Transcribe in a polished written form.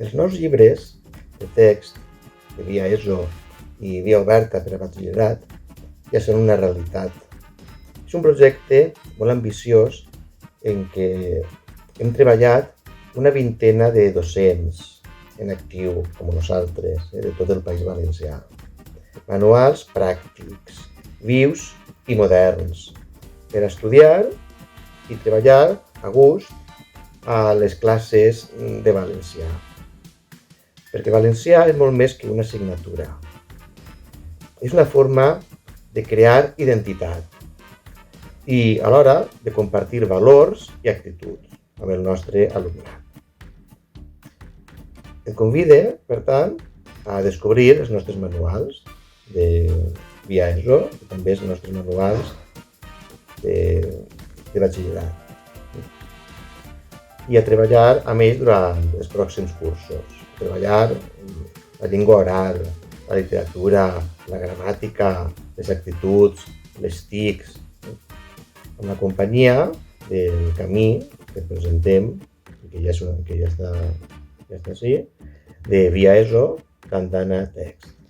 Els nous llibres de text de via ESO i via oberta per a batxillerat ja són una realitat. És un projecte molt ambiciós en què hem treballat una vintena de docents en actiu, com nosaltres, de tot el País Valencià. Manuals pràctics, vius i moderns, per estudiar i treballar a gust a les classes de valencià. Perquè valencià és molt més que una assignatura. És una forma de crear identitat i alhora de compartir valors i actituds amb el nostre alumnat. Et convide, per tant, a descobrir els nostres manuals de via ESO i també els nostres manuals de batxillerat i a treballar amb ells durant els pròxims cursos. Treballar la llengua oral, la literatura, la gramàtica, les actituds, les TICs, amb la companyia del camí que presentem, que ja està així, de via ESO, Tantana Text.